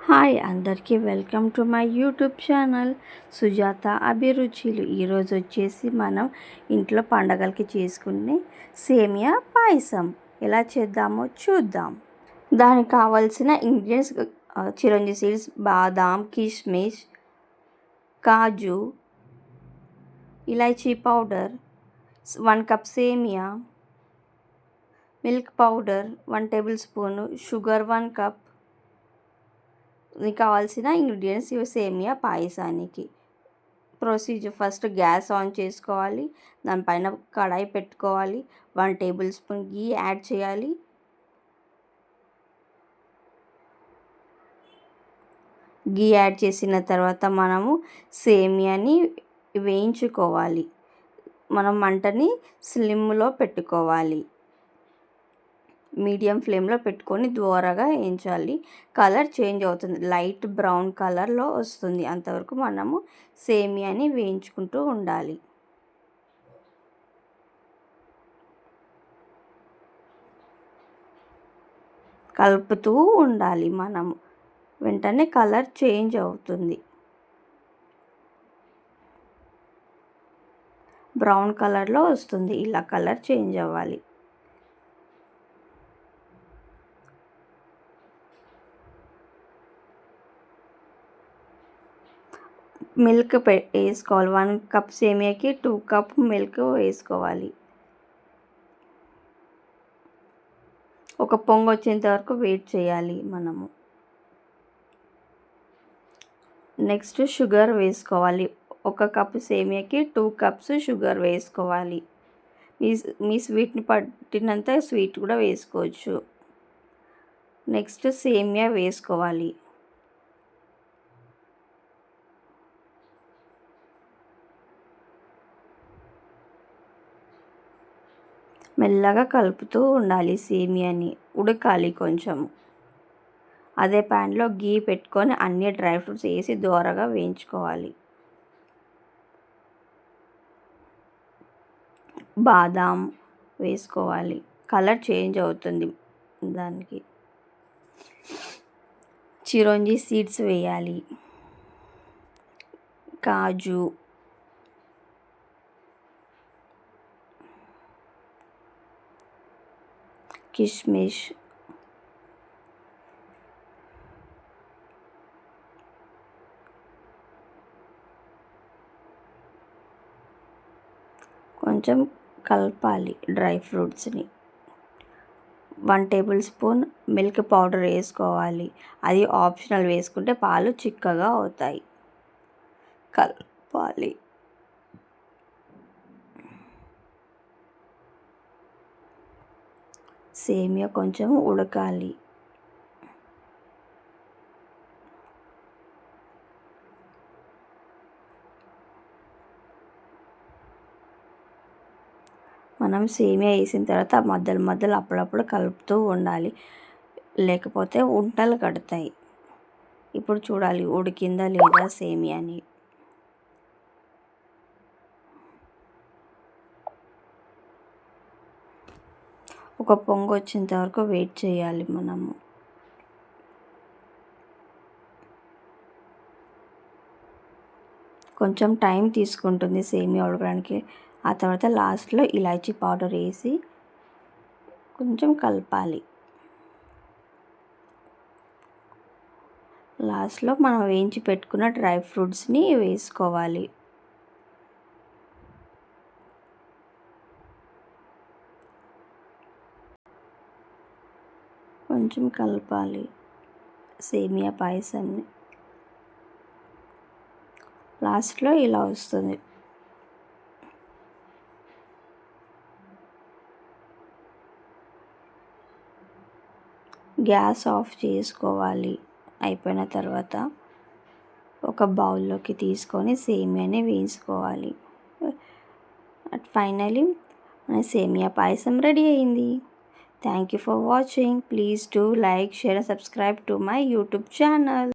Hi అందరికీ welcome to my YouTube channel Sujatha అభిరుచులు. ఈరోజు వచ్చేసి మనం ఇంట్లో పండగలకి చేసుకునే సేమియా పాయసం ఎలా చేద్దామో చూద్దాం. దానికి కావాల్సిన ఇంగ్రీడియంట్స్ చిరంజి సీడ్స్, బాదాం, కిస్మిస్, కాజు, ఇలాచీ పౌడర్, 1 కప్ సేమియా, milk powder 1 table spoon, sugar 1 cup. కావాల్సిన ఇంగ్రీడియంట్స్ ఇవి సేమియా పాయసానికి. ప్రొసీజర్: ఫస్ట్ గ్యాస్ ఆన్ చేసుకోవాలి, దానిపైన కడాయి పెట్టుకోవాలి, 1 టేబుల్ స్పూన్ గీ యాడ్ చేయాలి. గీ యాడ్ చేసిన తర్వాత మనము సేమియాని వేయించుకోవాలి. మనం మంటని స్లిమ్లో పెట్టుకోవాలి, మీడియం ఫ్లేమ్లో పెట్టుకొని దోరగా వేయించాలి. కలర్ చేంజ్ అవుతుంది, లైట్ బ్రౌన్ కలర్లో వస్తుంది, అంతవరకు మనము సేమియాని వేయించుకుంటూ ఉండాలి. కలుపుతూ ఉండాలి మనము, వెంటనే కలర్ చేంజ్ అవుతుంది, బ్రౌన్ కలర్లో వస్తుంది. ఇలా కలర్ చేంజ్ అవ్వాలి. మిల్క్ వేసుకోవాలి. 1 కప్ సేమియాకి 2 కప్ మిల్క్ వేసుకోవాలి. ఒక పొంగు వచ్చేంత వరకు వెయిట్ చేయాలి మనము. నెక్స్ట్ షుగర్ వేసుకోవాలి. 1 కప్ సేమియాకి 2 కప్స్ షుగర్ వేసుకోవాలి. మీ స్వీట్ని పట్టినంత స్వీట్ కూడా వేసుకోవచ్చు. నెక్స్ట్ సేమియా వేసుకోవాలి. మెల్లగా కలుపుతూ ఉండాలి, సేమియాని ఉడకాలి కొంచెం. అదే ప్యాన్లో గీ పెట్టుకొని అన్ని డ్రై ఫ్రూట్స్ వేసి దోరగా వేయించుకోవాలి. బాదాం వేసుకోవాలి, కలర్ చేంజ్ అవుతుంది దానికి. చిరంజి సీడ్స్ వేయాలి, కాజు, కిస్మిస్, కొంచెం కలపాలి డ్రై ఫ్రూట్స్ని. 1 టేబుల్ స్పూన్ మిల్క్ పౌడర్ వేసుకోవాలి, అది ఆప్షనల్, వేసుకుంటే పాలు చిక్కగా అవుతాయి. కలపాలి. సేమియా కొంచెం ఉడకాలి. మనం సేమియా వేసిన తర్వాత మధ్యలో అప్పుడప్పుడు కలుపుతూ ఉండాలి, లేకపోతే ఉంటలు కడతాయి. ఇప్పుడు చూడాలి ఉడికిందా లేదా సేమియాని. ఒక పొంగు వచ్చేంత వరకు వెయిట్ చేయాలి మనము. కొంచెం టైం తీసుకుంటుంది సేమియా ఉడకడానికి. ఆ తర్వాత లాస్ట్లో ఇలాచీ పౌడర్ వేసి కొంచెం కలపాలి. లాస్ట్లో మనం వేయించి పెట్టుకున్న డ్రై ఫ్రూట్స్ని వేసుకోవాలి. కొంచెం కలపాలి సేమియా పాయసాన్ని. లాస్ట్లో ఇలా వస్తుంది. గ్యాస్ ఆఫ్ చేసుకోవాలి. అయిపోయిన తర్వాత ఒక బౌల్లోకి తీసుకొని సేమియాని వేసుకోవాలి. ఫైనలీ మన సేమియా పాయసం రెడీ అయింది. Thank you for watching. Please do like, share and subscribe to my YouTube channel.